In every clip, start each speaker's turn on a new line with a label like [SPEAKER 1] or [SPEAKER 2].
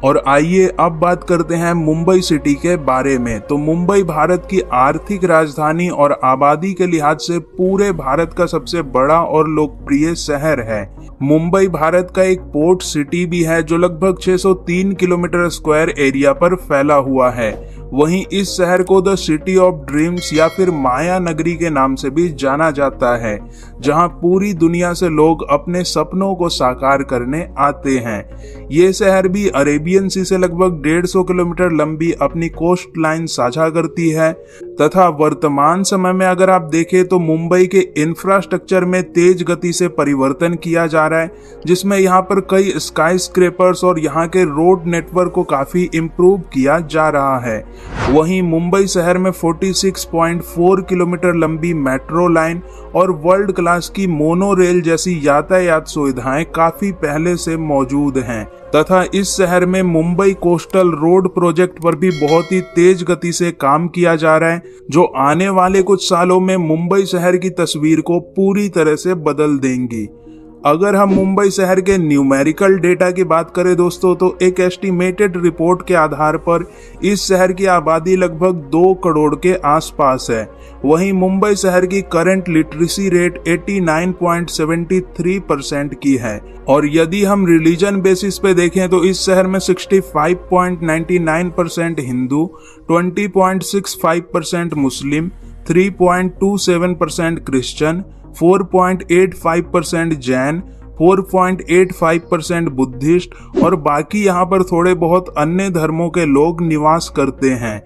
[SPEAKER 1] और आइए अब बात करते हैं मुंबई सिटी के बारे में। तो मुंबई भारत की आर्थिक राजधानी और आबादी के लिहाज से पूरे भारत का सबसे बड़ा और लोकप्रिय शहर है। मुंबई भारत का एक पोर्ट सिटी भी है जो लगभग 603 किलोमीटर स्क्वायर एरिया पर फैला हुआ है। वहीं इस शहर को द सिटी ऑफ ड्रीम्स या फिर माया नगरी के नाम से भी जाना जाता है, जहां पूरी दुनिया से लोग अपने सपनों को साकार करने आते हैं। ये शहर भी अरेबियन सी से लगभग 150 किलोमीटर लंबी अपनी कोस्ट लाइन साझा करती है तथा वर्तमान समय में अगर आप देखें तो मुंबई के इंफ्रास्ट्रक्चर में तेज गति से परिवर्तन किया जा रहा है, जिसमें यहाँ पर कई स्काई स्क्रेपर्स और यहाँ के रोड नेटवर्क को काफी इम्प्रूव किया जा रहा है। वहीं मुंबई शहर में 46.4 किलोमीटर लंबी मेट्रो लाइन और वर्ल्ड क्लास की मोनो रेल जैसी यातायात सुविधाएं काफी पहले से मौजूद हैं तथा इस शहर में मुंबई कोस्टल रोड प्रोजेक्ट पर भी बहुत ही तेज गति से काम किया जा रहा है, जो आने वाले कुछ सालों में मुंबई शहर की तस्वीर को पूरी तरह से बदल देंगी। अगर हम मुंबई शहर के न्यूमेरिकल डेटा की बात करें दोस्तों, तो एक एस्टिमेटेड रिपोर्ट के आधार पर इस शहर की आबादी लगभग 2 करोड़ के आसपास है। वहीं मुंबई शहर की करंट लिटरेसी रेट 89.73% की है और यदि हम रिलीजन बेसिस पे देखें तो इस शहर में 65.99% हिंदू, 20.65% मुस्लिम, 3.27% क्रिश्चियन, 4.85% जैन, 4.85% बुद्धिस्ट और बाकी यहाँ पर थोड़े बहुत अन्य धर्मों के लोग निवास करते हैं।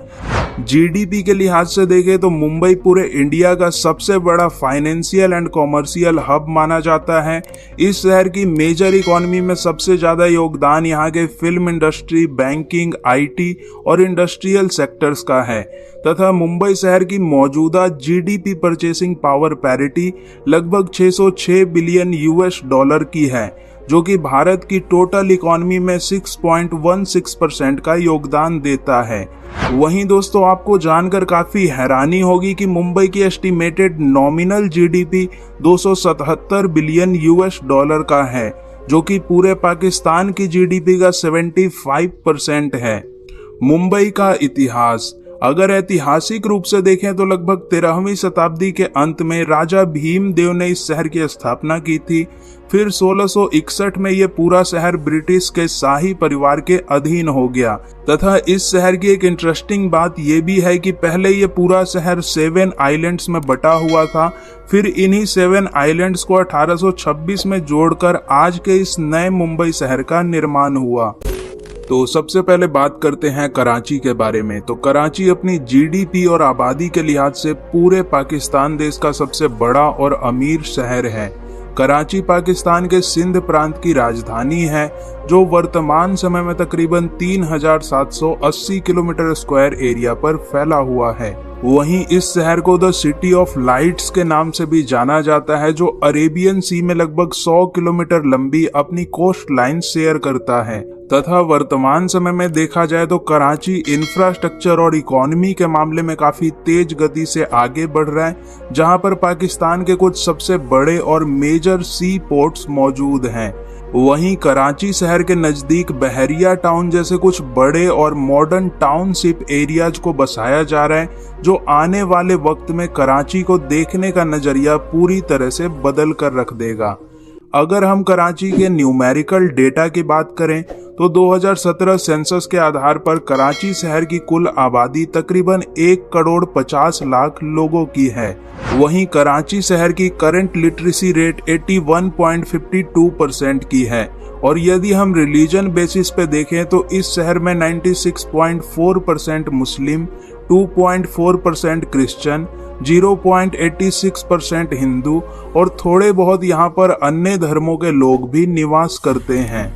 [SPEAKER 1] जीडीपी के लिहाज से देखें तो मुंबई पूरे इंडिया का सबसे बड़ा फाइनेंशियल एंड कॉमर्शियल हब माना जाता है। इस शहर की मेजर इकोनॉमी में सबसे ज्यादा योगदान यहाँ के फिल्म इंडस्ट्री, बैंकिंग, आईटी और इंडस्ट्रियल सेक्टर्स का है तथा मुंबई शहर की मौजूदा जीडीपी परचेसिंग पावर पैरिटी लगभग 606 बिलियन यूएस डॉलर की है, जो कि भारत की टोटल इकोनॉमी में 6.16% का योगदान देता है। वहीं दोस्तों आपको जानकर काफी हैरानी होगी कि मुंबई की estimated nominal GDP 277 billion US dollar का है, जो कि पूरे पाकिस्तान की जीडीपी का 75% है। मुंबई का इतिहास अगर ऐतिहासिक रूप से देखें तो लगभग 13वीं शताब्दी के अंत में राजा भीमदेव ने इस शहर की स्थापना की थी। फिर 1661 में यह पूरा शहर ब्रिटिश के शाही परिवार के अधीन हो गया तथा इस शहर की एक इंटरेस्टिंग बात यह भी है कि पहले यह पूरा शहर 7 आइलैंड्स में बटा हुआ था। फिर इन्हीं 7 आइलैंड्स को 1826 में जोड़कर आज के इस नए मुंबई शहर का निर्माण हुआ। तो सबसे पहले बात करते हैं कराची के बारे में। तो कराची अपनी जीडीपी और आबादी के लिहाज से पूरे पाकिस्तान देश का सबसे बड़ा और अमीर शहर है। कराची पाकिस्तान के सिंध प्रांत की राजधानी है, जो वर्तमान समय में तकरीबन 3780 किलोमीटर स्क्वायर एरिया पर फैला हुआ है। वहीं इस शहर को द सिटी ऑफ लाइट्स के नाम से भी जाना जाता है, जो अरेबियन सी में लगभग 100 किलोमीटर लंबी अपनी कोस्ट लाइन शेयर करता है तथा वर्तमान समय में देखा जाए तो कराची इंफ्रास्ट्रक्चर और इकोनॉमी के मामले में काफी तेज गति से आगे बढ़ रहा है, जहां पर पाकिस्तान के कुछ सबसे बड़े और मेजर सी पोर्ट्स मौजूद हैं। वहीं कराची शहर के नजदीक बहरिया टाउन जैसे कुछ बड़े और मॉडर्न टाउनशिप एरियाज को बसाया जा रहा है, जो आने वाले वक्त में कराची को देखने का नजरिया पूरी तरह से बदल कर रख देगा। अगर हम कराची के न्यूमेरिकल डेटा की बात करें तो 2017 सेंसस के आधार पर कराची शहर की कुल आबादी तकरीबन 1 करोड़ 50 लाख लोगों की है। वहीं कराची शहर की करंट लिटरेसी रेट 81.52% की है और यदि हम रिलीजन बेसिस पे देखें तो इस शहर में 96.4% मुस्लिम, 2.4% क्रिश्चियन, 0.86% हिंदू और थोड़े बहुत यहाँ पर अन्य धर्मों के लोग भी निवास करते हैं।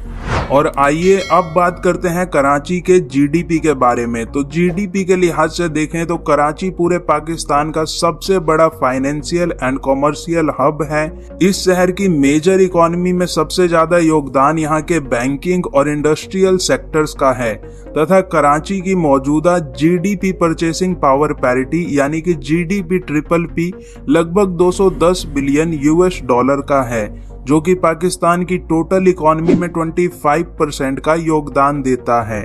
[SPEAKER 1] और आइए अब बात करते हैं कराची के जीडीपी के बारे में। तो जीडीपी के लिहाज से देखें तो कराची पूरे पाकिस्तान का सबसे बड़ा फाइनेंशियल एंड कॉमर्शियल हब है। इस शहर की मेजर इकोनॉमी में सबसे ज्यादा योगदान यहाँ के बैंकिंग और इंडस्ट्रियल सेक्टर्स का है तथा कराची की मौजूदा जीडीपी परचेसिंग पावर पैरिटी यानी कि जीडीपी ट्रिपल पी लगभग 210 बिलियन यूएस डॉलर का है, जो कि पाकिस्तान की टोटल इकॉनमी में 25% का योगदान देता है।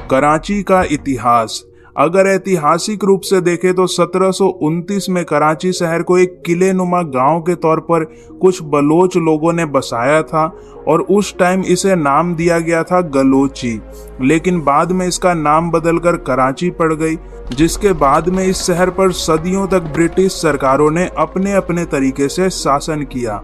[SPEAKER 1] कराची का इतिहास, अगर ऐतिहासिक रूप से देखें तो 1729 में कराची शहर को एक किले नुमा गांव के तौर पर कुछ बलोच लोगों ने बसाया था और उस टाइम इसे नाम दिया गया था गलोची, लेकिन बाद में इसका नाम बदलकर कराची पड़ गई, जिसके बाद में इस शहर पर सदियों तक ब्रिटिश सरकारों ने अपने अपने तरीके से शासन किया।